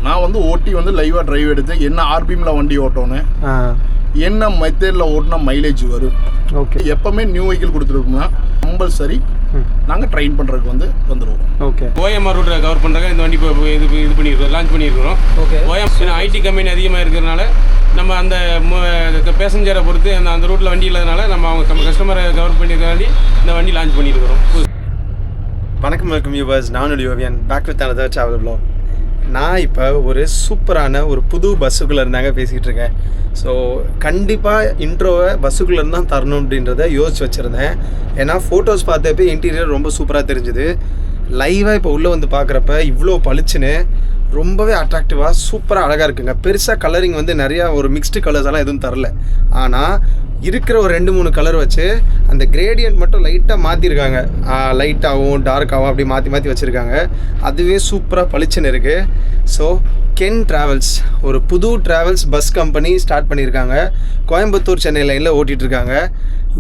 நான் வந்து ஓட்டி வந்து லைவாக டிரைவ் எடுத்து என்ன ஆர்பிஎம்ல வண்டி ஓட்டணும், என்ன மெத்தேடில் ஓட்டினா மைலேஜ் வரும். ஓகே. எப்போவுமே நியூ வெஹிக்கிள் கொடுத்துருக்கோம்னா கம்பல்சரி நாங்கள் ட்ரெயின் பண்ணுறதுக்கு வந்துடுவோம். ஓகே. ஓஎம்ஆர் ரூட்டை கவர் பண்ணுறதுக்கு இந்த வண்டி இப்போ இது பண்ணியிருக்கோம், லான்ச் பண்ணியிருக்கிறோம். ஓகே. ஓஎம் ஐடி கம்பெனி அதிகமாக இருக்கிறதுனால நம்ம அந்த பேசஞ்சரை பொறுத்து அந்த ரூட்டில் வண்டி இல்லாதனால நம்ம கஸ்டமரை கவர் பண்ணியிருக்காண்டி இந்த வண்டி லான்ச் பண்ணியிருக்கிறோம். வணக்கம் வியூவர்ஸ், நான் Yovian, back with another travel vlog. நான் இப்போ ஒரு சூப்பரான ஒரு புது பஸ்ஸுக்குள்ளே இருந்தாங்க பேசிக்கிட்டு இருக்கேன். ஸோ கண்டிப்பாக இன்ட்ரோவை பஸ்ஸுக்குள்ளே தான் தரணும் அப்படின்றத யோசிச்சு வச்சுருந்தேன். ஏன்னா ஃபோட்டோஸ் பார்த்தப்போ இன்டீரியர் ரொம்ப சூப்பராக தெரிஞ்சுது. லைவாக இப்போ உள்ளே வந்து பார்க்குறப்ப இவ்வளோ பளிச்சுன்னு ரொம்பவே அட்ராக்டிவாக சூப்பராக அழகாக இருக்குங்க. பெருசாக கலரிங் வந்து நிறையா ஒரு மிக்ஸ்டு கலர்ஸ் எல்லாம் எதுவும் தரல. ஆனால் இருக்கிற ஒரு 2-3 கலர் வச்சு அந்த கிரேடியன்ட் மட்டும் லைட்டாக மாற்றிருக்காங்க. லைட்டாகவும் டார்க்காகவும் அப்படி மாற்றி மாற்றி வச்சுருக்காங்க. அதுவே சூப்பராக பளிச்சுன்னு இருக்குது. ஸோ கென் ட்ராவல்ஸ் ஒரு புது ட்ராவல்ஸ் பஸ் கம்பெனி ஸ்டார்ட் பண்ணியிருக்காங்க. கோயம்புத்தூர் சென்னை லைனில் ஓட்டிகிட்ருக்காங்க.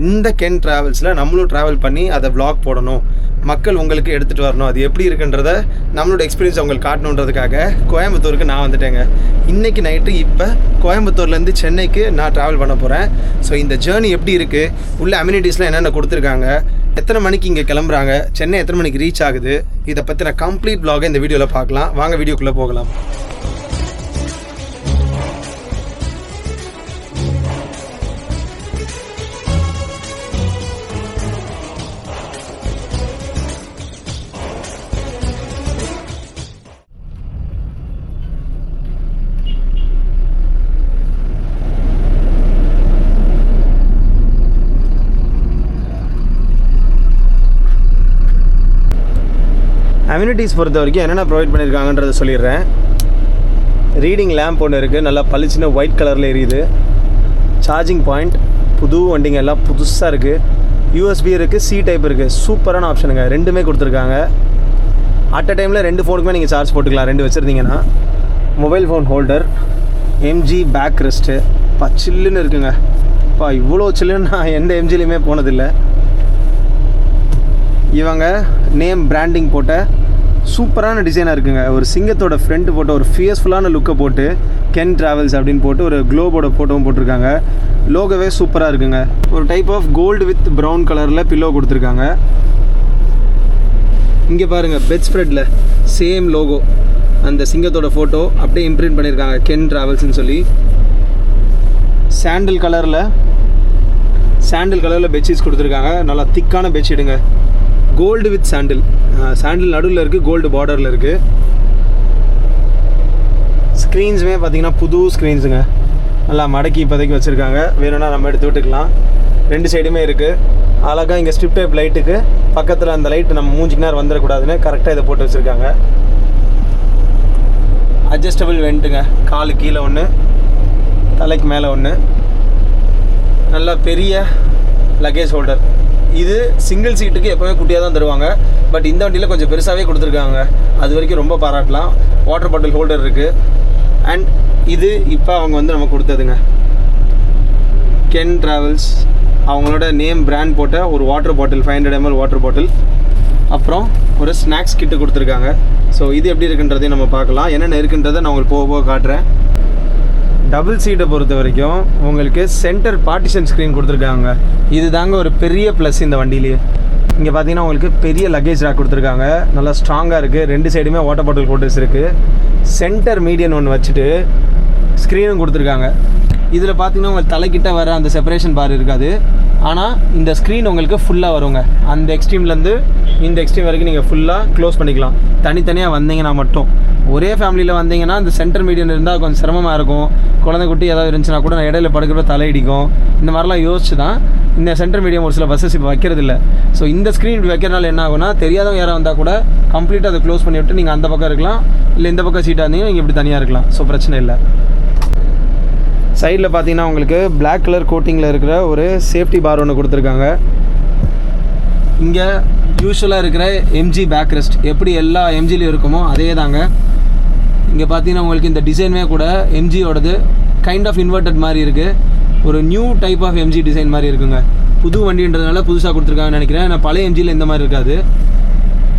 இந்த கென் ட்ராவல்ஸில் நம்மளும் ட்ராவல் பண்ணி அதை vlog போடணும், மக்கள் உங்களுக்கு எடுத்துகிட்டு வரணும், அது எப்படி இருக்குன்றத நம்மளோட எக்ஸ்பீரியன்ஸ் அவங்களுக்கு காட்டணுன்றதுக்காக கோயம்புத்தூருக்கு நான் வந்துட்டேங்க. இன்றைக்கி நைட்டு இப்போ கோயம்புத்தூர்லேருந்து சென்னைக்கு நான் ட்ராவல் பண்ண போகிறேன். ஸோ இந்த ஜேர்னி எப்படி இருக்குது, உள்ள அம்யூனிட்டிஸ்லாம் என்னென்ன கொடுத்துருக்காங்க, எத்தனை மணிக்கு இங்கே கிளம்புறாங்க, சென்னை எத்தனை மணிக்கு ரீச் ஆகுது, இதை பற்றி நான் கம்ப்ளீட் vlog இந்த வீடியோவில் பார்க்கலாம். வாங்க வீடியோக்குள்ளே போகலாம். அம்யூனிட்டிஸ் பொறுத்த வரைக்கும் என்னென்ன ப்ரொவைட் பண்ணியிருக்காங்கன்றதை சொல்லிடுறேன். ரீடிங் லேம்ப் ஒன்று இருக்குது, நல்லா பளிச்சுன்னு ஒயிட் கலரில் எரியுது. சார்ஜிங் பாயிண்ட், புது வண்டிங்க எல்லாம் புதுசாக இருக்குது. யூஎஸ்பி இருக்குது, சி டைப் இருக்குது. சூப்பரான ஆப்ஷனுங்க, ரெண்டுமே கொடுத்துருக்காங்க. அட் அ டைமில் 2 ஃபோனுக்குமே நீங்கள் சார்ஜ் போட்டுக்கலாம், 2 வச்சுருந்தீங்கன்னா. Mobile phone holder, MG back rest. சில்லுன்னு இருக்குங்க. இவ்வளோ சில்லுன்னு நான் எந்த எம்ஜிலையுமே போனதில்லை. இவங்க நேம் பிராண்டிங் போட்ட சூப்பரான டிசைனாக இருக்குங்க. ஒரு சிங்கத்தோட ஃப்ரண்ட் போட்டு ஒரு ஃபியர்ஸ்ஃபுல்லான லுக்கை போட்டு கென் ட்ராவல்ஸ் அப்படின்னு போட்டு ஒரு குளோபோட ஃபோட்டோவும் போட்டிருக்காங்க. லோகோவே சூப்பராக இருக்குங்க. ஒரு type of gold with brown கலரில் பில்லோ கொடுத்துருக்காங்க. இங்கே பாருங்கள், பெட் ஸ்ப்ரெட்டில் சேம் லோகோ, அந்த சிங்கத்தோட ஃபோட்டோ அப்படியே இம்ப்ரிண்ட் பண்ணியிருக்காங்க, கென் ட்ராவல்ஸ்னு சொல்லி. சாண்டில் கலரில் பெட்ஷீட்ஸ் கொடுத்துருக்காங்க. நல்லா திக்கான பெட்ஷீட்டுங்க. கோல்டு வித் சாண்டில் நடுவில் இருக்குது, கோல்டு பார்டரில் இருக்குது. ஸ்க்ரீன்ஸுமே பார்த்திங்கன்னா புது ஸ்க்ரீன்ஸுங்க, நல்லா மடக்கி இப்போதைக்கு வச்சுருக்காங்க. வேணும்னா நம்ம எடுத்து விட்டுக்கலாம். 2 சைடுமே இருக்குது. அழகாக இங்கே ஸ்ட்ரிப் டைப் லைட்டுக்கு பக்கத்தில் அந்த லைட்டு நம்ம மூஞ்சிக்கு நேரம் வந்துடக்கூடாதுன்னு கரெக்டாக இதை போட்டு வச்சுருக்காங்க. அட்ஜஸ்டபிள் வெண்ட்டுங்க, காலு கீழே ஒன்று, தலைக்கு மேலே ஒன்று. நல்லா பெரிய லக்கேஜ் ஹோல்டர். இது சிங்கிள் சீட்டுக்கு எப்போவுமே குட்டியாக தான் தருவாங்க, பட் இந்த வண்டியில் கொஞ்சம் பெருசாகவே கொடுத்துருக்காங்க. அது வரைக்கும் ரொம்ப பாராட்டலாம். வாட்டர் பாட்டில் ஹோல்டர் இருக்குது. அண்ட் இது இப்போ அவங்க வந்து நமக்கு கொடுத்ததுங்க, கென் ட்ராவல்ஸ் அவங்களோட நேம் பிராண்ட் போட்ட ஒரு water bottle, 500 ml water bottle. அப்புறம் ஒரு ஸ்நாக்ஸ் கிட்டு கொடுத்துருக்காங்க. ஸோ இது எப்படி இருக்குன்றதையும் நம்ம பார்க்கலாம். என்னென்ன இருக்குன்றதை நான் உங்களுக்கு போக காட்டுறேன். டபுள் சீட்டை பொறுத்த வரைக்கும் உங்களுக்கு சென்டர் பார்ட்டிஷன் ஸ்க்ரீன் கொடுத்துருக்காங்க. இது தாங்க ஒரு பெரிய ப்ளஸ் இந்த வண்டியிலேயே. இங்கே பார்த்தீங்கன்னா உங்களுக்கு பெரிய லக்கேஜ் ரேக் கொடுத்துருக்காங்க. நல்லா ஸ்ட்ராங்காக இருக்குது. 2 சைடுமே வாட்டர் பாட்டில் ஹோல்டர்ஸ் இருக்குது. சென்டர் மீடியன் ஒன்று வச்சுட்டு ஸ்க்ரீனும் கொடுத்துருக்காங்க. இதில் பார்த்தீங்கன்னா உங்களுக்கு தலைக்கிட்ட வர அந்த செப்பரேஷன் பார் இருக்காது. ஆனால் இந்த ஸ்க்ரீன் உங்களுக்கு ஃபுல்லாக வருங்க. அந்த எக்ஸ்ட்ரீம்லேருந்து இந்த எக்ஸ்ட்ரீம் வரைக்கும் நீங்கள் ஃபுல்லாக க்ளோஸ் பண்ணிக்கலாம். தனித்தனியாக வந்தீங்கன்னா மட்டும். ஒரே ஃபேமிலியில் வந்தீங்கன்னா இந்த சென்டர் மீடியன் இருந்தால் கொஞ்சம் சிரமமாக இருக்கும். குழந்தை குட்டி ஏதாவது இருந்துச்சுன்னா கூட நான் இடையில படுக்கிறப்ப தலையிடிக்கும். இந்த மாதிரிலாம் யோசிச்சு தான் இந்த சென்டர் மீடியம் ஒரு சில பஸ்ஸஸ் இப்போ வைக்கிறது இல்லை. ஸோ இந்த ஸ்க்ரீன் இப்படி வைக்கிறனால என்ன ஆகும்னா, தெரியாதவங்க யாராவது வந்தால் கூட கம்ப்ளீட்டாக அதை க்ளோஸ் பண்ணி விட்டு நீங்கள் அந்த பக்கம் இருக்கலாம், இல்லை இந்த பக்கம் சீட்டாக இருந்தீங்கன்னா நீங்கள் இப்படி தனியாக இருக்கலாம். ஸோ பிரச்சனை இல்லை. சைடில் பார்த்தீங்கன்னா உங்களுக்கு பிளாக் கலர் கோட்டிங்கில் இருக்கிற ஒரு சேஃப்டி பார் ஒன்று கொடுத்துருக்காங்க. இங்கே யூஸ்வலாக இருக்கிற எம்ஜி பேக் ரெஸ்ட் எப்படி எல்லா எம்ஜிலையும் இருக்குமோ அதே தாங்க. இங்கே பார்த்தீங்கன்னா உங்களுக்கு இந்த டிசைனுமே கூட எம்ஜியோடது கைண்ட் ஆஃப் இன்வெர்டட் மாதிரி இருக்குது. ஒரு new type of MG design மாதிரி இருக்குங்க. புது வண்டின்றதுனால புதுசாக கொடுத்துருக்காங்கன்னு நினைக்கிறேன். நான் பழைய எம்ஜியில் இந்த மாதிரி இருக்காது.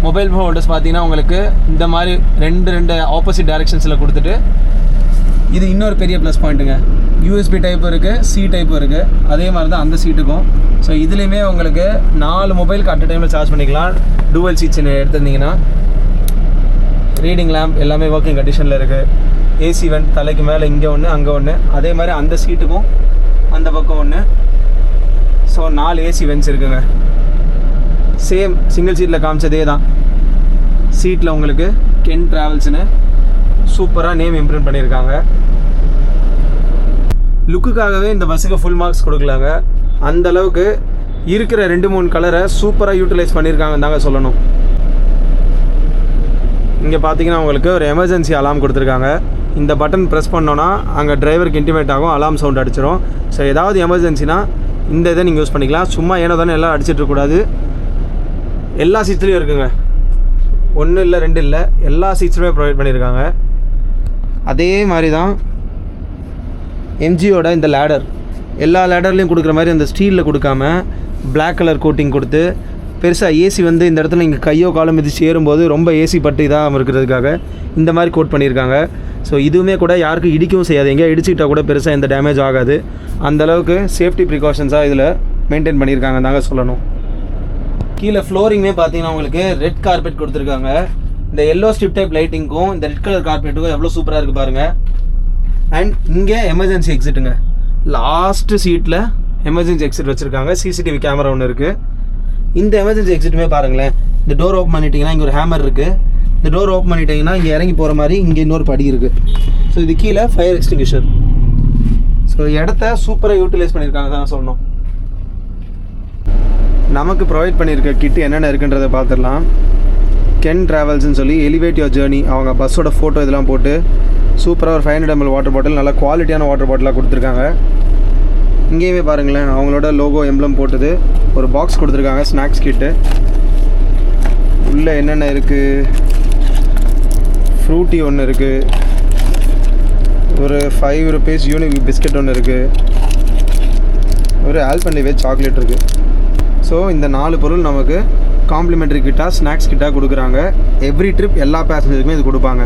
மொபைல் ஃபோன் ஹோல்டர்ஸ் பார்த்தீங்கன்னா உங்களுக்கு இந்த மாதிரி ரெண்டு ஆப்போசிட் டைரெக்ஷன்ஸில் கொடுத்துட்டு, இது இன்னொரு பெரிய ப்ளஸ் பாயிண்ட்டுங்க. யூஎஸ்பி டைப் இருக்குது, சி டைப் இருக்குது. அதே மாதிரி தான் அந்த சீட்டுக்கும். ஸோ இதுலேயுமே உங்களுக்கு 4 மொபைலுக்கு அட் டைமில் சார்ஜ் பண்ணிக்கலாம். டூவல் சீட்ஸ் எடுத்துருந்தீங்கன்னா ரீடிங் லேம்ப் எல்லாமே ஒர்க்கிங் கண்டிஷனில் இருக்குது. ஏசி வெண்ட் தலைக்கு மேலே இங்கே ஒன்று அங்கே ஒன்று. அதே மாதிரி அந்த சீட்டுக்கும் அந்த பக்கம் ஒன்று. ஸோ 4 ஏசி வெண்ட்ஸ் இருக்குங்க. சேம் சிங்கிள் சீட்டில் காமிச்சதே தான். சீட்டில் உங்களுக்கு கென் ட்ராவல்ஸ்னு சூப்பராக நேம் இம்ப்ரிண்ட் பண்ணியிருக்காங்க. லுக்குக்காகவே இந்த பஸ்ஸுக்கு ஃபுல் மார்க்ஸ் கொடுக்கலாங்க. அந்தளவுக்கு இருக்கிற 2-3 கலரை சூப்பராக யூட்டிலைஸ் பண்ணியிருக்காங்கன்னு தாங்க சொல்லணும். இங்கே பார்த்தீங்கன்னா உங்களுக்கு ஒரு எமர்ஜென்சி அலாம் கொடுத்துருக்காங்க. இந்த பட்டன் ப்ரெஸ் பண்ணோன்னா அங்கே டிரைவருக்கு இன்டிமேட் ஆகும், அலாம் சவுண்ட் அடிச்சிடும். ஸோ ஏதாவது எமர்ஜென்சினா இந்த இதை நீங்கள் யூஸ் பண்ணிக்கலாம். சும்மா ஏனோ தானே எல்லாம் அடிச்சிட்ருக்கூடாது. எல்லா சீட்ஸ்லேயும் இருக்குங்க. 1 இல்லை 2 இல்லை, எல்லா சீட்ஸுமே ப்ரொவைட் பண்ணியிருக்காங்க. அதே மாதிரி தான் எம்ஜியோட இந்த லேடர், எல்லா லேடர்லேயும் கொடுக்குற மாதிரி அந்த ஸ்டீலில் கொடுக்காம பிளாக் கலர் கோட்டிங் கொடுத்து, பெருசாக ஏசி வந்து இந்த இடத்துல இங்கே கையோ காலம் மிதிச்சு ஏறும்போது ரொம்ப ஏசி பட்டு இதாக இருக்கிறதுக்காக இந்த மாதிரி கோட் பண்ணியிருக்காங்க. ஸோ இதுவுமே கூட யாருக்கும் இடிக்கவும் செய்யாது, எங்கேயா இடிச்சுக்கிட்டால் கூட பெருசாக எந்த டேமேஜ் ஆகாது. அந்தளவுக்கு சேஃப்டி ப்ரிகாஷன்ஸாக இதில் மெயின்டைன் பண்ணியிருக்காங்க தாங்க சொல்லணும். கீழே ஃப்ளோரிங்குமே பார்த்தீங்கன்னா உங்களுக்கு ரெட் கார்பெட் கொடுத்துருக்காங்க. இந்த எல்லோ ஸ்ட்ரிப் டைப் லைட்டிங்க்கும் இந்த ரெட் கலர் கார்பெட்டுக்கும் எவ்வளோ சூப்பராக இருக்குது பாருங்கள். அண்ட் இங்கே எமர்ஜென்சி எக்ஸிட்டுங்க. லாஸ்ட்டு சீட்டில் எமர்ஜென்சி எக்ஸிட் வச்சுருக்காங்க. சிசிடிவி கேமரா ஒன்று இருக்குது. இந்த எமர்ஜென்சி எக்ஸிட்டுமே பாருங்களேன். இந்த டோர் ஓப்பன் பண்ணிட்டீங்கன்னா இங்கே ஒரு ஹேமர் இருக்குது. இந்த டோர் ஓப்பன் பண்ணிட்டீங்கன்னா இங்கே இறங்கி போகிற மாதிரி இங்கே இன்னொரு படி இருக்குது. ஸோ இது கீழே ஃபயர் எக்ஸ்டிங்விஷர். ஸோ இடத்த சூப்பராக யூட்டிலைஸ் பண்ணியிருக்காங்க தான் சொல்லணும். நமக்கு ப்ரொவைட் பண்ணியிருக்க கிட்டு என்னென்ன இருக்குன்றதை பார்த்துடலாம். கென் ட்ராவல்ஸ்னு சொல்லி எலிவேட் யுவர் ஜேர்னி, அவங்க பஸ்ஸோட ஃபோட்டோ இதெல்லாம் போட்டு சூப்பராக ஒரு 500 ml வாட்டர் பாட்டில், நல்லா குவாலிட்டியான வாட்டர் பாட்டிலாக கொடுத்துருக்காங்க. இங்கேயுமே பாருங்களேன், அவங்களோட லோகோ எம்ப்ளம் போட்டது ஒரு பாக்ஸ் கொடுத்துருக்காங்க. ஸ்நாக்ஸ் கிட்டு உள்ளே என்னென்ன இருக்குது, ஃப்ரூட்டி ஒன்று இருக்குது, ஒரு 5 rupees யூனிக் பிஸ்கெட் ஒன்று இருக்குது, ஒரு ஆல்பென்லிவே சாக்லேட் இருக்குது. ஸோ இந்த 4 பொருள் நமக்கு காம்ப்ளிமெண்ட்ரி கிட்டாக ஸ்நாக்ஸ் கிட்டாக கொடுக்குறாங்க. எவ்ரி ட்ரிப் எல்லா பேசஞ்சருக்குமே இது கொடுப்பாங்க.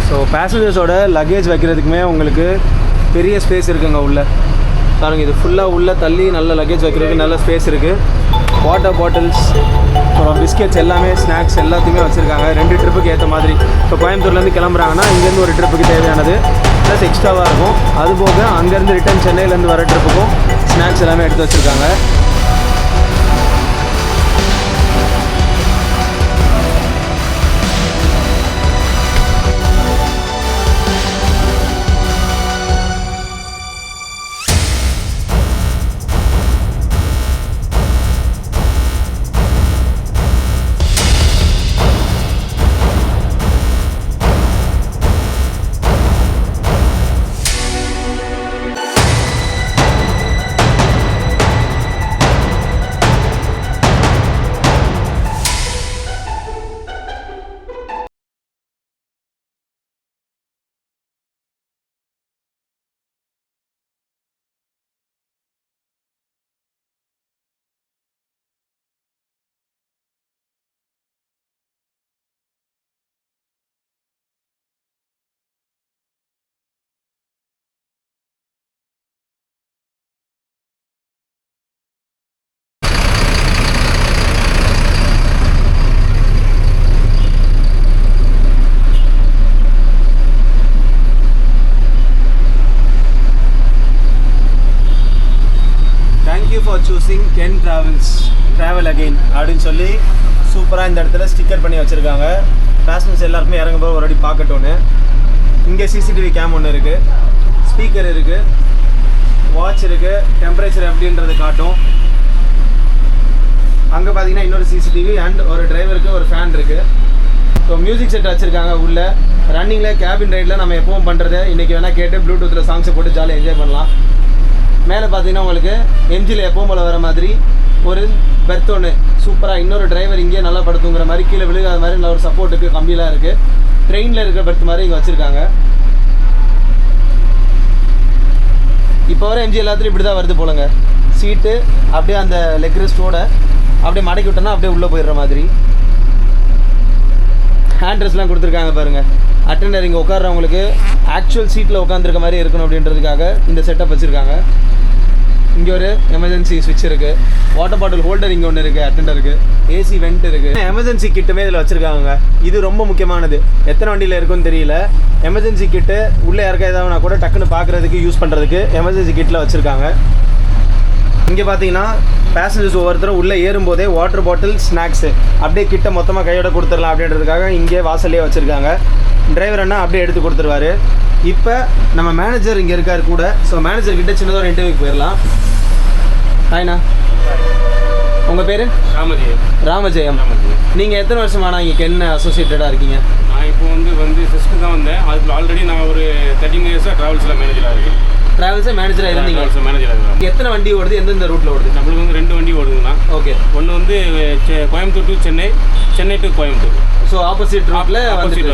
ஸோ பேசஞ்சர்ஸோட லக்கேஜ் வைக்கிறதுக்குமே உங்களுக்கு பெரிய ஸ்பேஸ் இருக்குங்க உள்ளே. பாருங்க, இது ஃபுல்லாக உள்ளே தள்ளி நல்ல லக்கேஜ் வைக்கிறதுக்கு நல்ல ஸ்பேஸ் இருக்குது. வாட்டர் பாட்டில்ஸ், அப்புறம் பிஸ்கெட்ஸ் எல்லாமே, ஸ்நாக்ஸ் எல்லாத்தையுமே வச்சுருக்காங்க 2 ட்ரிப்புக்கு ஏற்ற மாதிரி. இப்போ கோயம்புத்தூர்லேருந்து கிளம்புறாங்கன்னா இங்கேருந்து ஒரு ட்ரிப்புக்கு தேவையானது ப்ளஸ் எக்ஸ்ட்ராவாக இருக்கும். அதுபோக அங்கேருந்து ரிட்டன் சென்னையிலேருந்து வர ட்ரிப்புக்கும் ஸ்நாக்ஸ் எல்லாமே எடுத்து வச்சுருக்காங்க. For choosing Ken travel again அப்படின்னு சொல்லி சூப்பராக இந்த இடத்துல ஸ்டிக்கர் பண்ணி வச்சுருக்காங்க. பேசஞ்சர்ஸ் எல்லாருக்குமே இறங்க போது ஒரு வாட்டி பார்க்கட்டும்னு. இங்கே சிசிடிவி கேம் ஒன்று இருக்குது, ஸ்பீக்கர் இருக்குது, வாட்ச் இருக்குது, டெம்பரேச்சர் எப்படின்றது காட்டும். அங்கே பார்த்தீங்கன்னா இன்னொரு சிசிடிவி அண்ட் ஒரு டிரைவருக்கு ஒரு ஃபேன் இருக்குது. ஸோ மியூசிக் செட் வச்சுருக்காங்க உள்ளே. ரன்னிங்கில் கேபின் ரைடில் நம்ம எப்பவும் பண்ணுறது இன்றைக்கி வேணால் கேட்டு ப்ளூடூத்தில் சாங்ஸை போட்டு ஜாலியாக என்ஜாய் பண்ணலாம். மேலே பார்த்தீங்கன்னா உங்களுக்கு எம்ஜியில் எப்பவும் போல் வர மாதிரி ஒரு பெர்த் ஒன்று சூப்பராக, இன்னொரு டிரைவர் இங்கேயே நல்லா படுத்துங்கிற மாதிரி, கீழே விழுகாத மாதிரி நல்ல ஒரு சப்போர்ட்டுக்கு கம்பியெலாம் இருக்குது. ட்ரெயினில் இருக்கிற பெர்த் மாதிரி இங்கே வச்சுருக்காங்க. இப்போ வர எம்ஜி எல்லாத்துலையும் இப்படி தான் வருது போலங்க. சீட்டு அப்படியே அந்த லெக் ரெஸ்ட்டோட அப்படியே மடக்கி விட்டோன்னா அப்படியே உள்ளே போயிடுற மாதிரி. ஹேண்ட் ரெஸ்ட்லாம் கொடுத்துருக்காங்க பாருங்கள். அட்டெண்டர் இங்கே உட்கார்றவங்களுக்கு ஆக்சுவல் சீட்டில் உட்காந்துருக்க மாதிரி இருக்கணும் அப்படின்றதுக்காக இந்த செட்டப் வச்சுருக்காங்க. இங்கே ஒரு எமர்ஜென்சி ஸ்விட்ச் இருக்குது. வாட்டர் பாட்டில் ஹோல்டர் இங்கே ஒன்று இருக்குது அட்டெண்டருக்கு. ஏசி வெண்ட் இருக்குது. எமர்ஜென்சி கிட்டுமே இதில் வச்சுருக்காங்க. இது ரொம்ப முக்கியமானது. எத்தனை வண்டியில் இருக்குன்னு தெரியல. எமர்ஜென்சி கிட்டு உள்ளே யாருக்கா ஏதாவதுனா கூட டக்குன்னு பார்க்குறதுக்கு யூஸ் பண்ணுறதுக்கு எமர்ஜென்சி கிட்டில் வச்சுருக்காங்க. இங்கே பார்த்தீங்கன்னா பேசஞ்சர்ஸ் ஒவ்வொருத்தரும் உள்ளே ஏறும்போதே வாட்டர் பாட்டில் ஸ்நாக்ஸு அப்படியே கிட்ட மொத்தமாக கையோட கொடுத்துடலாம் அப்படின்றதுக்காக இங்கே வாசல்லே வச்சுருக்காங்க. டிரைவர் அண்ணா அப்படியே எடுத்து கொடுத்துருவாரு. இப்போ நம்ம மேனேஜர் இங்கே இருக்கார் கூட. ஸோ மேனேஜர் கிட்ட சின்னதாக ஒரு இன்டர்வியூக்கு போயிடலாம். ஹாய்ண்ணா, உங்கள் பேர்? ராமஜெயம். நீங்கள் எத்தனை வருஷமாண்ணா இங்கே கென் அசோசியேட்டடாக இருக்கீங்க? நான் இப்போ வந்து ஃபஸ்ட்டு தான் வந்தேன். அதுக்கு ஆல்ரெடி நான் ஒரு 13 இயர்ஸாக ட்ராவல்ஸில் மேனேஜராக இருக்கேன். ட்ராவல்ஸில் மேனேஜராக இருந்தீங்க? மேனேஜராக. எத்தனை வண்டி ஓடுது? எந்தெந்த ரூட்டில் ஓடுது? நம்மளுக்கு வந்து 2 வண்டி ஓடுதுண்ணா. ஓகே. ஒன்று வந்து Coimbatore to Chennai, Chennai to Coimbatore. So opposite ரூட்டில் வந்துட்டு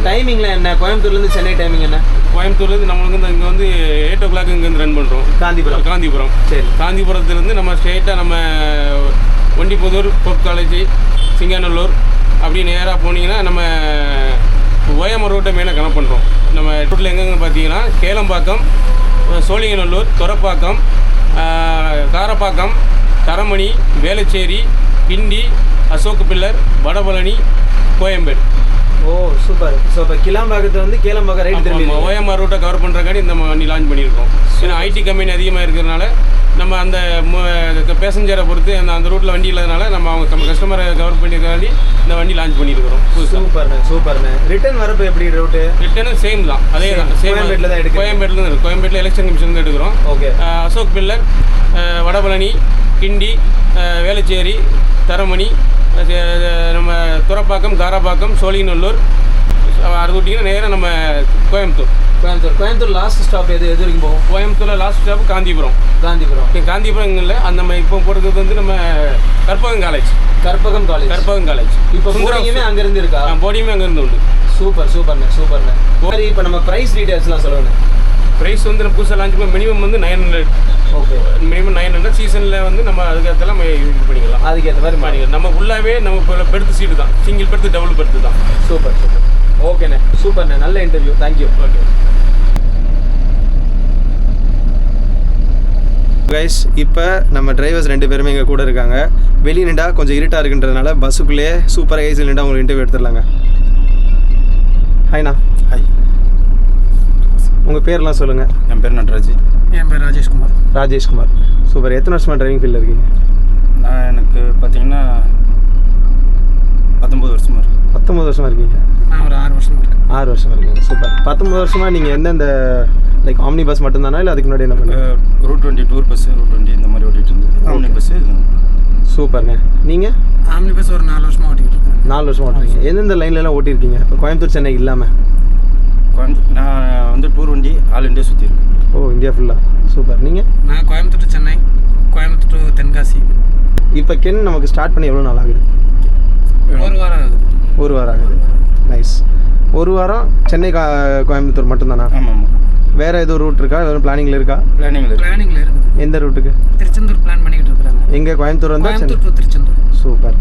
டைமிங்கில் என்ன? கோயம்புத்தூர்லேருந்து சென்னை டைமிங் என்ன? கோயம்புத்தூர்லேருந்து நம்மளுக்கு இங்கே வந்து 8 o'clock இங்கேருந்து ரன் பண்ணுறோம். காந்திபுரம். சரி. காந்திபுரத்துலேருந்து நம்ம ஸ்ட்ரெயிட்டாக நம்ம ஒண்டிப்புதூர், போப் காலேஜ், சிங்காநல்லூர் அப்படி நேராக போனீங்கன்னா நம்ம ஓயாம ரோட்டை மேலே கனெக்ட் பண்ணுறோம். நம்ம ரூட்டில் எங்கெங்க பார்த்தீங்கன்னா கேளம்பாக்கம், சோழிங்கநல்லூர், துரப்பாக்கம், காரப்பாக்கம், தரமணி, வேளச்சேரி, கிண்டி, அசோக் பில்லர், வடபழனி, கோயம்பேடு. ஓ சூப்பர். ஸோ இப்போ கிளாம்பாக்கத்தில் வந்து கேளம்பாக்கம் ரைட் திரும்பி ஓஎம்ஆர் ரூட்டை கவர் பண்ணுறக்காண்டி இந்த வண்டி லான்ச் பண்ணியிருக்கோம். ஏன்னா ஐடி கம்பெனி அதிகமாக இருக்கிறதுனால நம்ம அந்த பேசஞ்சரை பொறுத்து அந்த ரூட்டில் வண்டி இல்லாதனால நம்ம கஸ்டமரை கவர் பண்ணியிருக்காண்டி இந்த வண்டி லான்ச் பண்ணியிருக்கிறோம். சூப்பர்ண்ணே. ரிட்டர்ன் வரப்போ எப்படி ரூட்டு? ரிட்டர்னும் சேம் தான். அதே தான். கோயம்பேட்டில் தான் எடுக்கும். கோயம்பேட்டில் தான் இருக்குது. கோயம்பேட்டில் எலெக்ஷன் கமிஷன் எடுக்கிறோம். ஓகே. அசோக் பில்லர், வடபழனி, கிண்டி, வேளச்சேரி, தரமணி, நம்ம துரப்பாக்கம், காரப்பாக்கம், சோழிங்கநல்லூர், அது விட்டிங்கன்னா நேராக நம்ம கோயம்புத்தூர் லாஸ்ட் ஸ்டாப் எது வரைக்கும் போகும்? கோயம்புத்தூரில் லாஸ்ட் ஸ்டாப் காந்திபுரம். காந்திபுரம் இங்கே இல்லை. அந்த இப்போ போகிறது வந்து நம்ம கற்பகம் காலேஜ். இப்போ போடியுமே அங்கேருந்து இருக்கா? போடியுமே அங்கேருந்து உண்டு. சூப்பர்ண்ணே. சரி, இப்போ நம்ம ப்ரைஸ் டீட்டெயில்ஸ்லாம் சொல்லுங்கள். ப்ரைஸ் வந்து நம்ம புதுசாக லான்ச் பண்ணி மினிமம் வந்து 900. ஓகே. மினிமம் 900. சீசனில் வந்து நம்ம அதுக்கேற்றலாம் இது பண்ணிக்கலாம். அதுக்கேற்ற மாதிரி பண்ணிக்கலாம். நம்ம ஃபுல்லாகவே நம்ம பெருத்து சீட்டு தான். சிங்கிள் பெருத்து, டபுள் பெருத்து தான். சூப்பர். ஓகேண்ணே, சூப்பர்ண்ணே. நல்ல இன்டர்வியூ. தேங்க்யூ. ஓகே கைஸ், இப்போ நம்ம டிரைவர்ஸ் 2 பேருமே எங்கள் கூட இருக்காங்க. வெளியே நின்றா கொஞ்சம் இருட்டாக இருக்குன்றதுனால பஸ்ஸுக்குள்ளேயே சூப்பராக ஏசியில் நின்றா உங்களுக்கு இன்டர்வியூ எடுத்துடலாங்க. ஹாய்ண்ணா. ஹாய். உங்கள் பேர்லாம் சொல்லுங்கள். என் பேர் நட்ராஜ். என் பேர் ராஜேஷ்குமார். சூப்பர். எத்தனை வருஷமாக டிரைவிங் ஃபீல்டில் இருக்கீங்க? எனக்கு பார்த்தீங்கன்னா 19 வருஷமாக இருக்குது. 19 வருஷமாக இருக்கீங்க? நான் ஒரு 6 வருஷமாக இருக்கேன். 6 வருஷமாக இருக்கீங்க. சூப்பர். 19 வருஷமாக நீங்கள் எந்தெந்த லைக் ஆம்னி பஸ் மட்டும்தானா இல்லை அதுக்கு முன்னாடி என்ன பண்ணுங்க? ரூட் 20 டூர் பஸ்ஸு, ரூட் 20 இந்த மாதிரி ஓட்டிகிட்டு இருந்தது. Omni bus. சூப்பர்ங்க. நீங்கள்? ஆம்னி பஸ் ஒரு 4 வருஷமாக ஓட்டிக்கிட்டு இருக்கேன். 4 வருஷமாக ஓட்டுறீங்க. எந்தெந்த லைன்லலாம் ஓட்டியிருக்கீங்க? இப்போ கோயம்புத்தூர் சென்னை இல்லாமல்? நான் வந்து டூர் வண்டி ஆல் இண்டியா சுற்றிருக்கேன். ஓ, இந்தியா ஃபுல்லாக. சூப்பர். நீங்கள்? நான் கோயம்புத்தூர் டு சென்னை, கோயம்புத்தூர் டு தென்காசி. இப்போ கென் நமக்கு ஸ்டார்ட் பண்ணி எவ்வளோ நாள் ஆகுது? 1 வாரம் ஆகுது. 1 வாரம் ஆகுது. நைஸ். 1 வாரம் சென்னை கோயம்புத்தூர் மட்டும்தானா? ஆமாம். வேறு எதுவும் ரூட் இருக்கா? வெறும் பிளானிங்கில் இருக்கா? பிளானிங்கில் இருக்குது. எந்த ரூட்டுக்கு? திருச்செந்தூர் பிளான் பண்ணிக்கிட்டு இருக்கிறாங்க. எங்கே? கோயம்புத்தூர் வந்தால் கோயம்புத்தூர் டு திருச்செந்தூர். சூப்பர்.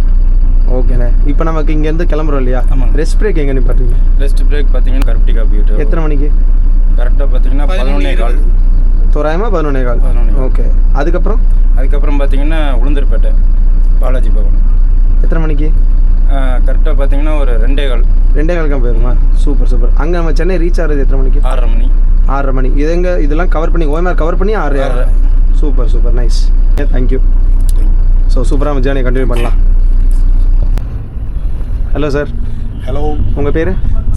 ஓகேண்ணே. இப்போ நமக்கு இங்கேருந்து கிளம்புறோம் இல்லையா? ஆமாம். ரெஸ்ட் பிரேக் எங்கே நிப்பாட்டுவீங்க? ரெஸ்ட் பிரேக் பார்த்தீங்கன்னா கரெக்டி காப்பி. எத்தனை மணிக்கு? கரெக்டாக பார்த்தீங்கன்னா 11:15. தோராயமாக 11:15. ஓகே. அதுக்கப்புறம் பார்த்தீங்கன்னா உளுந்தூர்பேட்டை பாலாஜி பவன். எத்தனை மணிக்கு? கரெக்டாக பார்த்தீங்கன்னா ஒரு 2:15. 2:15 போயிருமா? சூப்பர். அங்கே நம்ம சென்னை ரீச் ஆகிறது எத்தனை மணிக்கு? 6:30 மணி. 6:30 மணி. இதெல்லாம் கவர் பண்ணி ஓஎம்ஆர் கவர் பண்ணி 6:30. சூப்பர். நைஸ். தேங்க்யூ. ஸோ சூப்பராக நம்ம ஜேர்னியை கண்டினியூ பண்ணலாம். Hello sir. ஹலோ. உங்கள் பேர்?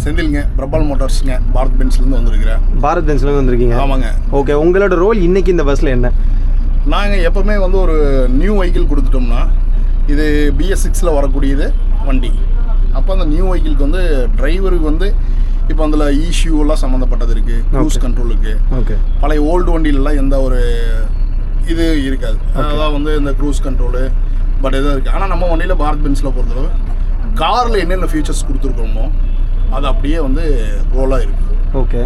செந்தில்ங்க. பிரபால் மோட்டார்ஸுங்க. பாரத் பென்ஸ்லேருந்து வந்திருக்கிறேன். பாரத் பென்ஸ்லேருந்து வந்திருக்கீங்க? ஆமாங்க. ஓகே. உங்களோட ரோல் இன்றைக்கி இந்த பஸ்ஸில் என்ன? நாங்கள் எப்போவுமே வந்து ஒரு நியூ வெஹிக்கிள் கொடுத்துட்டோம்னா, இது BS6 வரக்கூடியது வண்டி. அப்போ அந்த நியூ வெஹிக்கிளுக்கு வந்து டிரைவருக்கு வந்து இப்போ அதில் இஷ்யூலாம் சம்மந்தப்பட்டது இருக்குது. க்ரூஸ் கண்ட்ரோல் இருக்குது. ஓகே. பழைய ஓல்டு வண்டியிலலாம் எந்த ஒரு இது இருக்காது. அதான் வந்து இந்த க்ரூஸ் கண்ட்ரோலு பட் எதாவது இருக்குது. ஆனால் நம்ம வண்டியில் பாரத் பென்ஸில் பொறுத்தளவு காரில் என்னென்ன ஃபீச்சர்ஸ் கொடுத்துருக்கோமோ அது அப்படியே வந்து ரோலாக இருக்குது. ஓகே.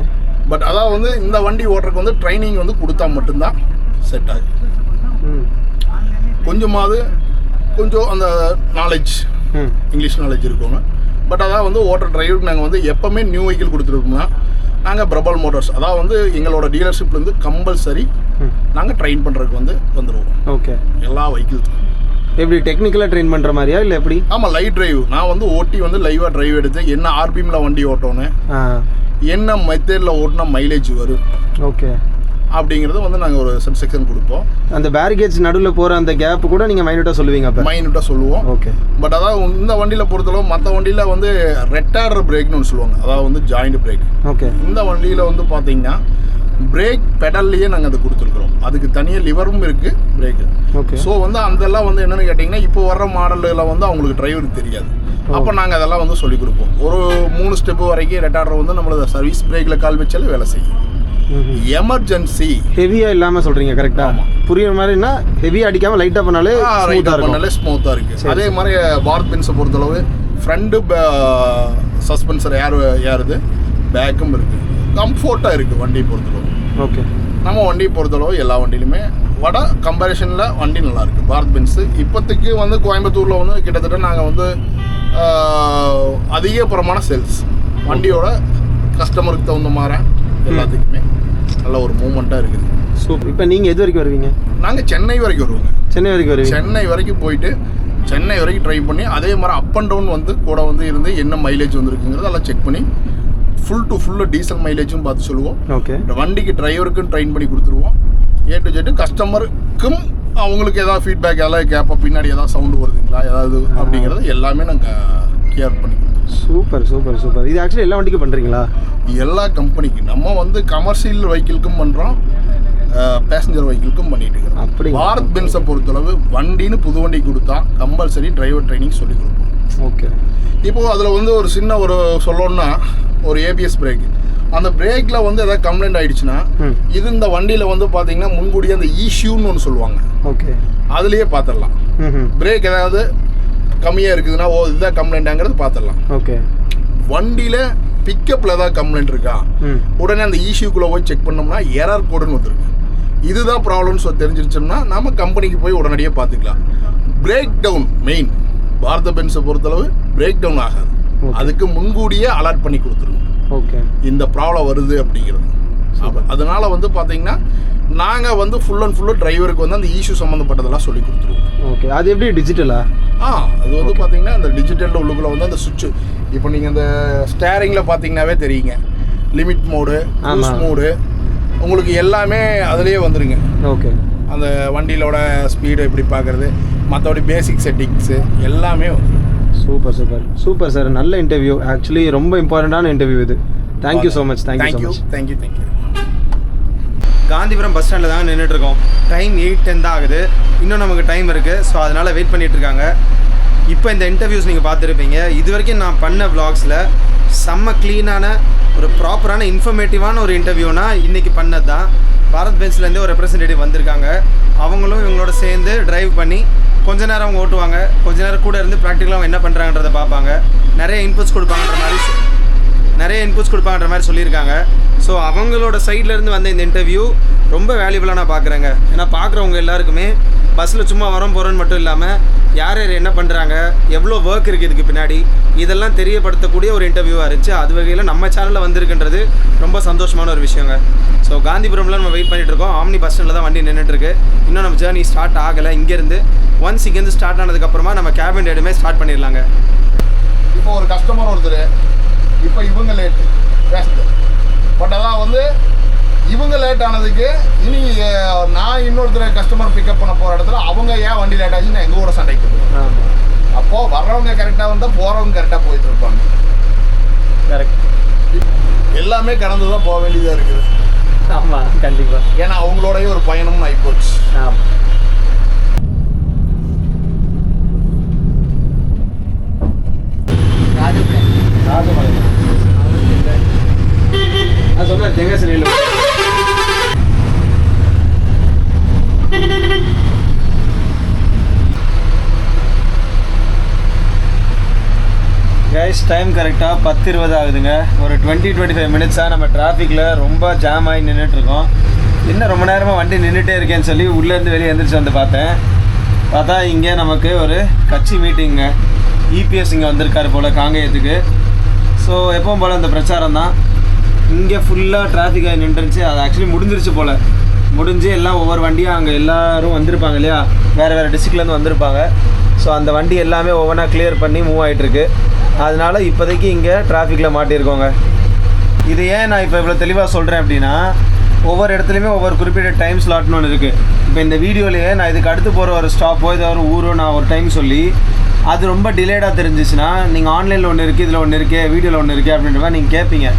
பட் அதான் வந்து இந்த வண்டி ஓட்டுறதுக்கு வந்து ட்ரைனிங் வந்து கொடுத்தா மட்டும்தான் செட் ஆகுது. கொஞ்சமாவது கொஞ்சம் அந்த நாலேஜ் இங்கிலீஷ் நாலேஜ் இருக்கோங்க. பட் அதான் வந்து ஓட்டர் டிரைவருக்கு நாங்கள் வந்து எப்போவுமே நியூ வெஹிக்கிள் கொடுத்துருக்கோம்னா நாங்கள் பிரபல் மோட்டார்ஸ் அதாவது வந்து எங்களோட டீலர்ஷிப்லேருந்து கம்பல்சரி நாங்கள் ட்ரெயின் பண்ணுறதுக்கு வந்து வந்துடுவோம். ஓகே, எல்லா வெஹிக்கிள்ஸும் எப்படி டெக்னிக்கலாக ட்ரெயின் பண்ணுற மாதிரியா இல்லை எப்படி? ஆமாம், லைவ் டிரைவ். நான் வந்து ஓட்டி வந்து லைவாக டிரைவ் எடுத்து என்ன ஆர்பிஎம்மில் வண்டி ஓட்டணும், என்ன மெத்தடில் ஓட்டினா மைலேஜ் வரும், ஓகே, அப்படிங்கிறத வந்து நாங்கள் ஒரு செக்ஷன் கொடுப்போம். அந்த பேரிகேட்ஸ் நடுவில் போகிற அந்த கேப் கூட நீங்கள் மைனூட்டாக சொல்லுவீங்க? அப்போ மைனூட்டாக சொல்லுவோம். ஓகே. பட் அதாவது இந்த வண்டியில் பொறுத்தளவு மற்ற வண்டியில் வந்து ரெட்டார்டர் பிரேக்னு ஒன்று சொல்லுவாங்க, அதாவது வந்து ஜாயிண்ட் பிரேக். ஓகே. இந்த வண்டியில் வந்து பார்த்தீங்கன்னா பிரேக் பெடல்லையே நாங்கள் அதை கொடுத்துருக்குறோம். அதுக்கு தனியாக லிவரும் இருக்குது, பிரேக்கு. ஓகே. ஸோ வந்து அதெல்லாம் வந்து என்னென்னு கேட்டிங்கன்னா இப்போ வர்ற மாடலில் வந்து அவங்களுக்கு டிரைவருக்கு தெரியாது. அப்போ நாங்கள் அதெல்லாம் வந்து சொல்லிக் கொடுப்போம். ஒரு 3 ஸ்டெப்பு வரைக்கும் ரெட்டார்டர் வந்து நம்மளோட சர்வீஸ் பிரேக்கில் கால் வச்சாலும் வேலை செய்யும். எமர்ஜென்சி ஹெவியாக இல்லாமல் சொல்கிறீங்க கரெக்டாக? புரியுற மாதிரினா ஹெவியாக அடிக்காமல் லைட்டாக பண்ணாலே ஸ்மூத்தாக இருக்குது. அதே மாதிரி பாரத் பென்ஸை பொறுத்தளவு ஃப்ரண்ட்டு சஸ்பென்சர் ஏறுது, பேக்கும் இருக்குது, கம்ஃபோர்ட்டாக இருக்குது வண்டியை பொறுத்தளவு. ஓகே. நம்ம வண்டியை பொறுத்தளவு எல்லா வண்டியிலுமே வட கம்பேரிஷனில் வண்டி நல்லாயிருக்கு பாரத் பென்ஸு. இப்போதைக்கு வந்து கோயம்புத்தூரில் வந்து கிட்டத்தட்ட நாங்கள் வந்து அதிகபுறமான சேல்ஸ் வண்டியோட கஸ்டமருக்கு தகுந்த மாதிரி எல்லாத்துக்குமே நல்ல ஒரு மூமெண்ட்டாக இருக்குது. சூப்பர். இப்போ நீங்கள் எது வரைக்கும் வருவீங்க? நாங்கள் சென்னை வரைக்கும் வருவோங்க. சென்னை வரைக்கும் வருவீங்க? சென்னை வரைக்கும் போயிட்டு சென்னை வரைக்கும் ட்ரை பண்ணி அதே மாதிரி அப் அண்ட் டவுன் வந்து கூட வந்து இருந்து என்ன மைலேஜ் வந்துருக்குங்கிறது எல்லாம் செக் பண்ணி ஃபுல் டு ஃபுல்லு டீசல் மைலேஜும் பார்த்து சொல்லுவோம். ஓகே. வண்டிக்கு டிரைவருக்கும் ட்ரெயின் பண்ணி கொடுத்துருவோம். ஏ டு ஜெட்டு கஸ்டமருக்கும் அவங்களுக்கு ஏதாவது ஃபீட்பேக் எல்லாம் கேட்போம், பின்னாடி ஏதாவது சவுண்டு வருதுங்களா ஏதாவது அப்படிங்கிறத எல்லாமே நாங்கள் கேர் பண்ணி கொடுத்துருவோம். Super super super. இது ஆக்சுவலி எல்லா வண்டிக்கும் பண்ணுறீங்களா? எல்லா கம்பெனிக்கு நம்ம வந்து கமர்ஷியல் வெஹிக்கிள்க்கும் பண்ணுறோம், பேசஞ்சர் வெஹிக்கிள்க்கும் பண்ணிட்டு இருக்கிறோம். அப்படி பாரத் பென்ஸை பொறுத்தளவு வண்டின்னு புது வண்டி கொடுத்தா கம்பல்சரி டிரைவர் ட்ரைனிங் சொல்லிக் கொடுப்போம். ஓகே. இப்போது அதில் வந்து ஒரு சின்ன ஒரு சொல்லணும்னா ஒரு ஏபிஎஸ் பிரேக், அந்த பிரேக்கில் வந்து எதாவது கம்ப்ளைண்ட் ஆகிடுச்சுன்னா இது இந்த வண்டியில் வந்து பார்த்தீங்கன்னா முன்கூடியே அந்த இஷ்யூன்னு ஒன்று சொல்லுவாங்க. ஓகே. அதுலேயே பார்த்துடலாம். பிரேக் ஏதாவது கம்மியாக இருக்குதுன்னா இதுதான் கம்ப்ளைண்ட்டாங்கிறது பார்த்துடலாம். ஓகே. வண்டியில் பிக்கப்பில் ஏதாவது கம்ப்ளைண்ட் இருக்கா, உடனே அந்த இஷ்யூக்குள்ளே போய் செக் பண்ணோம்னா எரர் கோடுன்னு வந்துருக்கு. இதுதான் ப்ராப்ளம்னு தெரிஞ்சிருச்சோம்னா நம்ம கம்பெனிக்கு போய் உடனடியாக பார்த்துக்கலாம். பிரேக் டவுன் மெயின் பாரத பென்ஸை பொறுத்தளவு பிரேக் டவுன் ஆகாது, அதுக்கு முன்கூடியே அலர்ட் பண்ணி கொடுத்துருவோம். ஓகே. இந்த ப்ராப்ளம் வருது அப்படிங்கிறது. அதனால வந்து பார்த்தீங்கன்னா நாங்கள் வந்து ஃபுல் அண்ட் ஃபுல்லு டிரைவருக்கு வந்து அந்த இஷ்யூ சம்மந்தப்பட்டதெல்லாம் சொல்லி கொடுத்துருவோம். ஓகே. அது எப்படி டிஜிட்டலா? அது வந்து பார்த்தீங்கன்னா அந்த டிஜிட்டல் உள்ளுக்குள்ளே வந்து அந்த சுவிட்சு இப்போ நீங்கள் அந்த ஸ்டேரிங்கில் பார்த்தீங்கன்னாவே தெரியுங்க, லிமிட் மோடு, க்ரூஸ் மோடு உங்களுக்கு எல்லாமே அதுலேயே வந்துடுங்க. ஓகே. அந்த வண்டியிலோட ஸ்பீடு எப்படி பார்க்குறது, மற்றபடி பேசிக் செட்டிங்ஸு எல்லாமே வந்துடும். Super super super sir. நல்ல இன்டர்வியூ, ஆக்சுவலி ரொம்ப இம்பார்ட்டண்ட்டான இன்டர்வியூ இது. Thank you so much. Thank you. Gandhipuram bus ஸ்டாண்டில் தாங்க நின்றுட்டுருக்கோம். டைம் 8:10 தான் ஆகுது. இன்னும் நமக்கு டைம் இருக்குது. ஸோ அதனால் வெயிட் பண்ணிகிட்ருக்காங்க. இப்போ இந்த இன்டர்வியூஸ் நீங்கள் பார்த்துருப்பீங்க. இது வரைக்கும் நான் பண்ண விளாக்ஸில் செம்ம க்ளீனான ஒரு ப்ராப்பரான இன்ஃபர்மேட்டிவான ஒரு இன்டர்வியூனா இன்றைக்கி பண்ணது தான். பாரத் பென்ஸ்லேருந்து ஒரு ரெப்ரசன்டேட்டிவ் வந்திருக்காங்க. அவங்களும் இவங்களோட சேர்ந்து டிரைவ் பண்ணி கொஞ்ச நேரம் அவங்க ஓட்டுவாங்க, கொஞ்ச நேரம் கூட இருந்து ப்ராக்டிக்கலாக அவங்க என்ன பண்ணுறாங்கன்றதை பார்ப்பாங்க, நிறைய இன்புட்ஸ் கொடுப்பாங்கன்ற மாதிரி சொல்லியிருக்காங்க. ஸோ அவங்களோட சைட்லேருந்து வந்த இந்த இன்டர்வியூ ரொம்ப வேல்யூபுளாக நான் பார்க்குறேங்க. ஏன்னா பார்க்குறவங்க எல்லாருக்குமே பஸ்ஸில் சும்மா வரோம் போகிறோன்னு மட்டும் இல்லாமல் யார் யார் என்ன பண்ணுறாங்க, எவ்வளோ ஒர்க் இருக்குது இதுக்கு பின்னாடி, இதெல்லாம் தெரியப்படுத்தக்கூடிய ஒரு இன்டர்வியூவாக இருந்துச்சு. அது வகையில் நம்ம சேனலில் வந்திருக்குன்றது ரொம்ப சந்தோஷமான ஒரு விஷயங்க. ஸோ காந்திபுரமில் நம்ம வெயிட் பண்ணிகிட்டு இருக்கோம். ஆம்னி பஸ் ஸ்டாண்டில் தான் வண்டி நின்றுட்டுருக்கு. இன்னும் நம்ம ஜேர்னி ஸ்டார்ட் ஆகலை. இங்கேருந்து ஒன்ஸ் இங்கேருந்து ஸ்டார்ட் ஆனதுக்கப்புறமா நம்ம கேபின் ரைடுமே ஸ்டார்ட் பண்ணிடலாங்க. இப்போ ஒரு கஸ்டமர் ஒருத்தர் இப்போ இவங்க லேட்டு பேசுது, பட் அதான் வந்து இவங்க லேட் ஆனதுக்கு இனி நான் இன்னொருத்தர் கஸ்டமர் பிக்கப் பண்ண போகிற இடத்துல அவங்க ஏன் வண்டி லேட் ஆச்சுன்னு எங்கள் கூட சண்டைக்கு போடுவாங்க. அப்போது வர்றவங்க கரெக்டாக வந்தால் போகிறவங்க கரெக்டாக போயிட்டு இருப்பாங்க. கரெக்ட். எல்லாமே கடந்து தான் போக வேண்டியதாக இருக்குது. ஆமாம், கண்டிப்பாக. ஏன்னா அவங்களோடய ஒரு பயணம் ஆகிப்போச்சு. ஆமாம். சொன்னார் தேங்காய் சிலையில் கைஸ் டைம் கரெக்டாக 10:20 ஆகுதுங்க. ஒரு 20-25 மினிட்ஸாக நம்ம டிராஃபிக்கில் ரொம்ப ஜாம் ஆகி நின்றுட்டுருக்கோம். என்ன ரொம்ப நேரமாக வண்டி நின்றுட்டே இருக்கேன்னு சொல்லி உள்ளேருந்து வெளியே எழுந்திரிச்சு வந்து பார்த்தா இங்கே நமக்கு ஒரு கட்சி மீட்டிங்க. இபிஎஸ் இங்கே வந்திருக்காரு போல் காங்கேயத்துக்கு. ஸோ எப்பவும் போல் அந்த பிரச்சாரம் தான். இங்கே ஃபுல்லாக டிராஃபிக் ஆகி நின்றுச்சு. அது ஆக்சுவலி முடிஞ்சிருச்சு போல். முடிஞ்சு எல்லாம் ஒவ்வொரு வண்டியாக அங்கே எல்லோரும் வந்திருப்பாங்க இல்லையா, வேறு டிஸ்ட்ரிக்ட்லேருந்து வந்திருப்பாங்க. ஸோ அந்த வண்டி எல்லாமே ஒவ்வொன்றா கிளியர் பண்ணி மூவ் ஆகிட்டுருக்கு. அதனால் இப்போதைக்கு இங்கே டிராஃபிக்கில் மாட்டியிருக்கோங்க. இது ஏன் நான் இப்போ இவ்வளோ தெளிவாக சொல்கிறேன் அப்படின்னா, ஒவ்வொரு இடத்துலையுமே ஒவ்வொரு குறிப்பிட்ட டைம் ஸ்லாட்னு ஒன்று இருக்குது. இப்போ இந்த வீடியோலேயே நான் இதுக்கு அடுத்து போகிற ஒரு ஸ்டாப்போ ஏதோ ஒரு ஊரோ நான் ஒரு டைம் சொல்லி அது ரொம்ப டிலேடாக தெரிஞ்சிச்சுன்னா, நீங்கள் ஆன்லைனில் ஒன்று இருக்குது, இதில் ஒன்று இருக்குது, வீடியோவில் ஒன்று இருக்குது அப்படின்ற மாதிரி நீங்கள் கேட்பீங்க.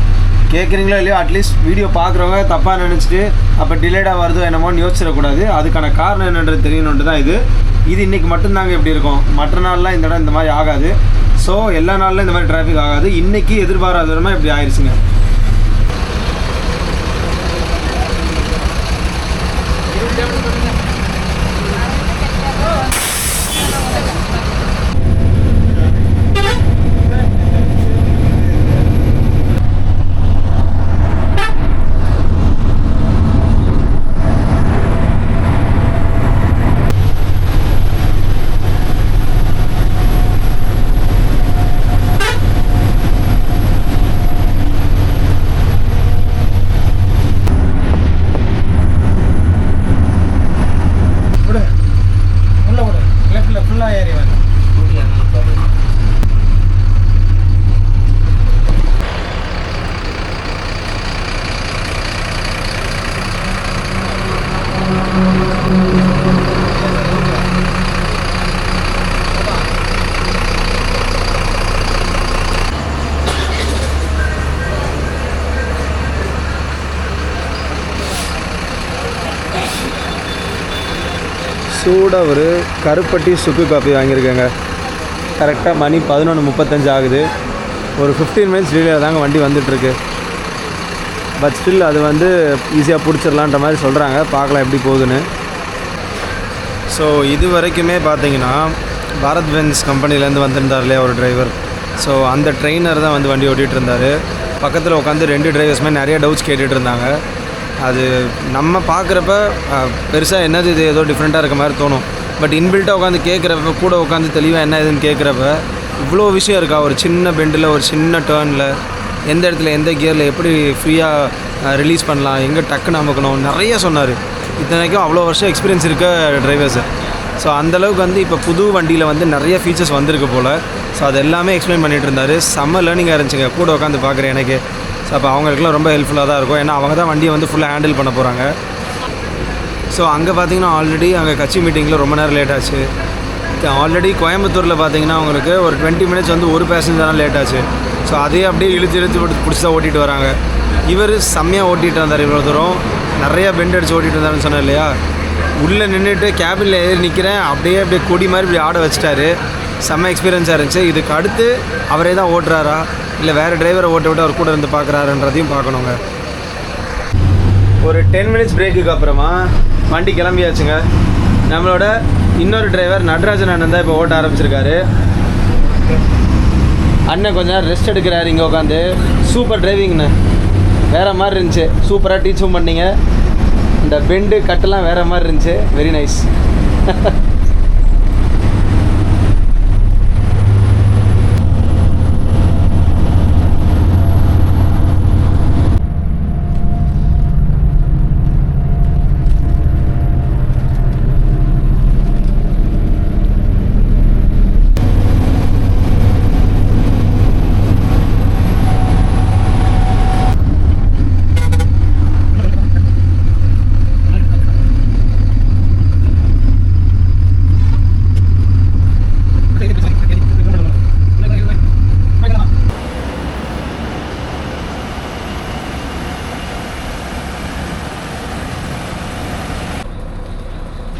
கேட்குறீங்களோ இல்லையோ, அட்லீஸ்ட் வீடியோ பார்க்குறவங்க தப்பாக நினச்சிட்டு அப்போ டிலேடாக வருதோ என்னமோன்னு யோசிச்சிடக்கூடாது. அதுக்கான காரணம் என்னன்றது தெரியணுன்ட்டு தான் இது இன்றைக்கி மட்டும்தாங்க இப்படி இருக்கும். மற்ற நாள்லாம் இந்த இடம் இந்த மாதிரி ஆகாது. ஸோ எல்லா நாளிலும் இந்த மாதிரி டிராஃபிக் ஆகாது. இன்றைக்கி எதிர்பாராத விதமாக இப்படி ஆயிடுச்சுங்க. சூடாக ஒரு கருப்பட்டி சுக்கு காஃபி வாங்கியிருக்கேங்க. கரெக்டாக மணி 11:35 ஆகுது. ஒரு 15 மினிட்ஸ் டிலே தாங்க வண்டி வந்துட்டுருக்கு. பட் ஸ்டில் அது வந்து ஈஸியாக பிடிச்சிடலான்ற மாதிரி சொல்கிறாங்க. பார்க்கலாம் எப்படி போகுதுன்னு. ஸோ இது வரைக்குமே பார்த்தீங்கன்னா பாரத் பென்ஸ் கம்பெனிலேருந்து வந்திருந்தார் இல்லையா ஒரு டிரைவர். ஸோ அந்த ட்ரெயினர் தான் வந்து வண்டி ஓட்டிகிட்டு இருந்தார். பக்கத்தில் உட்காந்து 2 டிரைவர்ஸுமே நிறைய டவுட்ஸ் கேட்டுகிட்டு இருந்தாங்க. அது நம்ம பார்க்குறப்ப பெருசாக என்னது இது ஏதோ டிஃப்ரெண்ட்டாக இருக்க மாதிரி தோணும். பட் இன்பில்ட்டாக உட்காந்து கேட்குறப்ப, கூட உட்காந்து தெளிவாக என்ன இதுன்னு கேட்குறப்ப இவ்வளோ விஷயம் இருக்கா. ஒரு சின்ன பெண்டில், ஒரு சின்ன டேர்னில், எந்த இடத்துல எந்த கியரில் எப்படி ஃப்ரீயாக ரிலீஸ் பண்ணலாம், எங்கே டக்குன்னு அமுக்கணும், நிறைய சொன்னார். இத்தனைக்கும் அவ்வளோ வருஷம் எக்ஸ்பீரியன்ஸ் இருக்க டிரைவர்ஸு. ஸோ அந்தளவுக்கு வந்து இப்போ புது வண்டியில் வந்து நிறைய ஃபீச்சர்ஸ் வந்திருக்கு போல். ஸோ அது எல்லாமே எக்ஸ்பிளைன் பண்ணிகிட்டு இருந்தார். செம்ம லேர்னிங்காக இருந்துச்சுங்க கூட உட்காந்து பார்க்குறேன் எனக்கு. ஸோ அப்போ அவங்களுக்குலாம் ரொம்ப ஹெல்ப்ஃபுல்லாக தான் இருக்கும். ஏன்னா அவங்க தான் வண்டியை வந்து ஃபுல்லாக ஹேண்டில் பண்ண போகிறாங்க. ஸோ அங்கே பார்த்தீங்கன்னா ஆல்ரெடி அங்கே கட்சி மீட்டிங்கில் ரொம்ப நேரம் லேட் ஆச்சு. ஆல்ரெடி கோயம்புத்தூரில் பார்த்தீங்கன்னா அவங்களுக்கு ஒரு 20 மினிட்ஸ் வந்து ஒரு பேசஞ்சர் தான் லேட் ஆச்சு. ஸோ அதையே அப்படியே இழுத்து பிடிச்சி தான் ஓட்டிகிட்டு வராங்க. இவர் செம்மையாக ஓட்டிகிட்டு இருந்தார். இவ்வளோ தூரம் நிறையா பெண்ட் அடித்து ஓட்டிகிட்டு இருந்தாருன்னு சொன்னேன் இல்லையா. உள்ளே நின்றுட்டு கேபினில் ஏறி நிற்கிறேன், அப்படியே கொடி மாதிரி இப்படி ஆட வச்சுட்டாரு. செம்ம எக்ஸ்பீரியன்ஸாக இருந்துச்சு. இதுக்கு அடுத்து அவரே தான் ஓட்டுறாரா இல்லை வேறு டிரைவரை ஓட்ட விட்டு அவர் கூட இருந்து பார்க்குறாருன்றதையும் பார்க்கணுங்க. ஒரு 10 மினிட்ஸ் பிரேக்குக்கு அப்புறமா வண்டி கிளம்பியாச்சுங்க. நம்மளோட இன்னொரு டிரைவர் நடராஜன் அண்ணன் தான் இப்போ ஓட்ட ஆரம்பிச்சிருக்காரு. அண்ணன் கொஞ்சம் நேரம் ரெஸ்ட் எடுக்கிறாரு இங்கே உட்காந்து. சூப்பர் டிரைவிங்ண்ணே, வேறு மாதிரி இருந்துச்சு. சூப்பராக டீச்சும் பண்ணிங்க. இந்த பெண்டு கட்டெல்லாம் வேறு மாதிரி இருந்துச்சு. Very nice.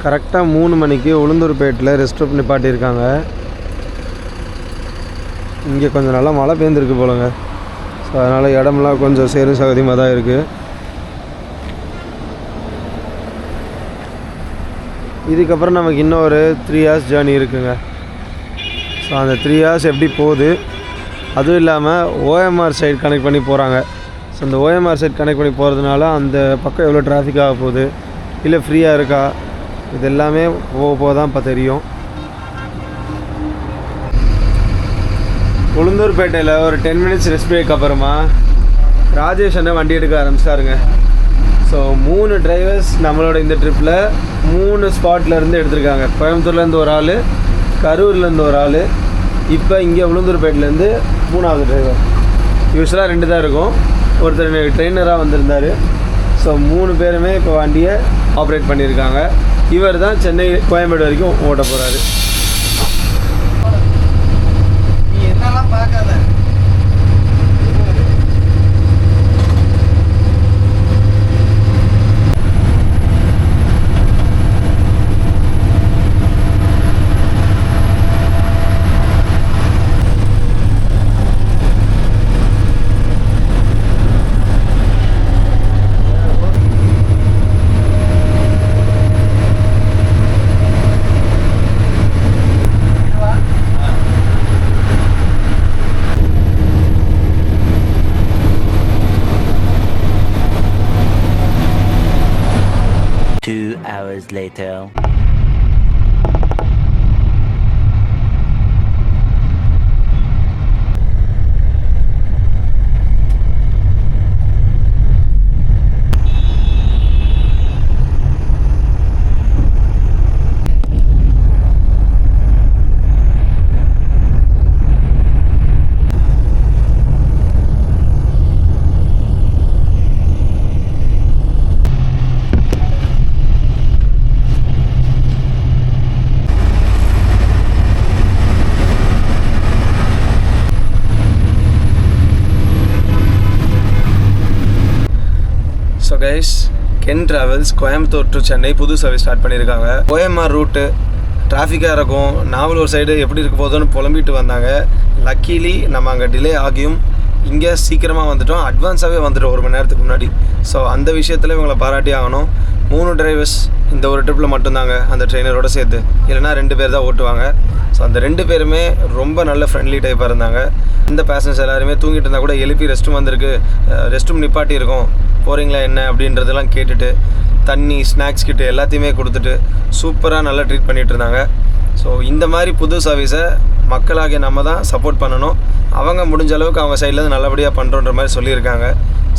கரெக்டாக 3 மணிக்கு உளுந்தூர்பேட்டில் ரெஸ்ட் ரூம் நிப்பாட்டியிருக்காங்க. இங்கே கொஞ்சம் நல்லா மழை பெய்ந்துருக்கு போலங்க. ஸோ அதனால் இடமெல்லாம் கொஞ்சம் சேரும் சகதியமாக தான் இருக்குது. இதுக்கப்புறம் நமக்கு இன்னும் ஒரு 3 hours ஜேர்னி இருக்குங்க. ஸோ அந்த 3 hours எப்படி போகுது, அதுவும் இல்லாமல் ஓஎம்ஆர் சைடு கனெக்ட் பண்ணி போகிறாங்க. ஸோ இந்த ஓஎம்ஆர் சைட் கனெக்ட் பண்ணி போகிறதுனால அந்த பக்கம் எவ்வளோ டிராஃபிக் ஆக போகுது, இல்லை ஃப்ரீயாக இருக்கா, இது எல்லாமே போக தான் இப்போ தெரியும். உளுந்தூர்பேட்டையில் ஒரு 10 மினிட்ஸ் ரெஸ்ட் பிரேக் அப்புறமா ராஜேஷ் அண்ணன் வண்டி எடுக்க ஆரம்பிச்சிட்டாருங்க. ஸோ 3 டிரைவர்ஸ் நம்மளோட இந்த ட்ரிப்பில் 3 ஸ்பாட்லேருந்து எடுத்திருக்காங்க. கோயம்புத்தூர்லேருந்து ஒரு ஆள், கரூர்லேருந்து ஒரு ஆள், இப்போ இங்கே உளுந்தூர்பேட்டிலேருந்து 3வது டிரைவர். யூஸ்வலாக 2 தான் இருக்கும், ஒருத்தர் ட்ரெயினராக வந்திருந்தார். ஸோ 3 பேருமே இப்போ வண்டியை ஆப்ரேட் பண்ணியிருக்காங்க. இவர் தான் சென்னை கோயம்பேடு வரைக்கும் ஓட்ட போகிறாரு. நீ என்னெல்லாம் பார்க்காத. Hours later. So guys, Ken travels Coimbatore to Chennai புது சர்வீஸ் ஸ்டார்ட் பண்ணியிருக்காங்க. OMR ரூட்டு டிராஃபிக்காக இருக்கும், நாவலூர் சைடு எப்படி இருக்க போதுன்னு புலம்பிட்டு வந்தாங்க. லக்கீலி நம்ம அங்கே டிலே ஆகியும் இங்கே சீக்கிரமாக வந்துட்டோம். அட்வான்ஸாகவே வந்துட்டோம் 1 மணி நேரத்துக்கு முன்னாடி. ஸோ அந்த விஷயத்தில் இவங்களை பாராட்டி ஆகணும். 3 டிரைவர்ஸ் இந்த ஒரு ட்ரிப்பில் மட்டும்தாங்க அந்த ட்ரெயினரோட சேர்த்து, இல்லைனா 2 பேர் தான் ஓட்டுவாங்க. ஸோ அந்த 2 பேருமே ரொம்ப நல்ல ஃப்ரெண்ட்லி டைப்பாக இருந்தாங்க. இந்த பேசஞ்சர்ஸ் எல்லாருமே தூங்கிட்டு இருந்தால் கூட எழுப்பி ரெஸ்ட் ரூம் வந்திருக்கு, ரெஸ்ட் ரூம் நிப்பாட்டி இருக்கும், போகிறீங்களா என்ன அப்படின்றதெல்லாம் கேட்டுட்டு தண்ணி ஸ்நாக்ஸ் கிட்ட எல்லாத்தையுமே கொடுத்துட்டு சூப்பராக நல்லா ட்ரீட் பண்ணிகிட்டு இருந்தாங்க. ஸோ இந்த மாதிரி புது சர்வீஸை மக்களாகிய நம்ம தான் சப்போர்ட் பண்ணணும். அவங்க முடிஞ்ச அளவுக்கு அவங்க சைட்லேருந்து நல்லபடியாக பண்ணுறோன்ற மாதிரி சொல்லியிருக்காங்க.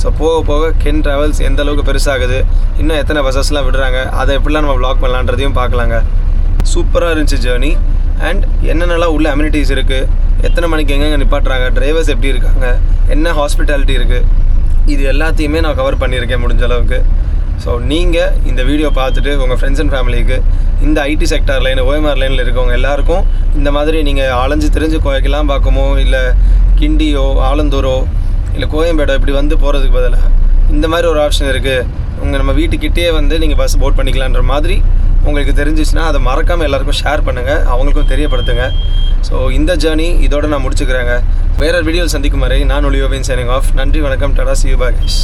ஸோ போக போக கென் ட்ராவல்ஸ் எந்த அளவுக்கு பெருசாகுது, இன்னும் எத்தனை பஸ்ஸஸ்லாம் விடுறாங்க, அதை எப்படிலாம் நம்ம வ்ளாக் பண்ணலான்றதையும் பார்க்கலாங்க. சூப்பராக இருந்துச்சு ஜேர்னி. அண்ட் என்னென்னலாம் உள்ள அம்யூனிட்டிஸ் இருக்குது, எத்தனை மணிக்கு எங்கெங்கே நிப்பாட்டுறாங்க, டிரைவர்ஸ் எப்படி இருக்காங்க, என்ன ஹாஸ்பிட்டாலிட்டி இருக்குது, இது எல்லாத்தையுமே நான் கவர் பண்ணியிருக்கேன் முடிஞ்ச அளவுக்கு. ஸோ நீங்கள் இந்த வீடியோ பார்த்துட்டு உங்கள் ஃப்ரெண்ட்ஸ் அண்ட் ஃபேமிலிக்கு இந்த ஐடி செக்டார் லைன் OMR லைனில் இருக்கவங்க எல்லாருக்கும் இந்த மாதிரி நீங்கள் அலைஞ்சு தெரிஞ்சு கோயக்கெல்லாம் பார்க்கமோ, இல்லை கிண்டியோ, ஆலந்தூரோ, இல்லை கோயம்பேடோ இப்படி வந்து போகிறதுக்கு பதிலாக இந்த மாதிரி ஒரு ஆப்ஷன் இருக்குது, உங்கள் நம்ம வீட்டுக்கிட்டே வந்து நீங்கள் பஸ் போட் பண்ணிக்கலான்ற மாதிரி உங்களுக்கு தெரிஞ்சிச்சுன்னா அதை மறக்காமல் எல்லாருக்கும் ஷேர் பண்ணுங்கள், அவங்களுக்கும் தெரியப்படுத்துங்க. ஸோ இந்த ஜேர்னி இதோட நான் முடிச்சுக்கிறேங்க. வேறு வீடியோவில் சந்திக்கும் வரை நான் ஒளியோவின் சைனிங் ஆஃப். நன்றி, வணக்கம், Tata, see you, bye guys.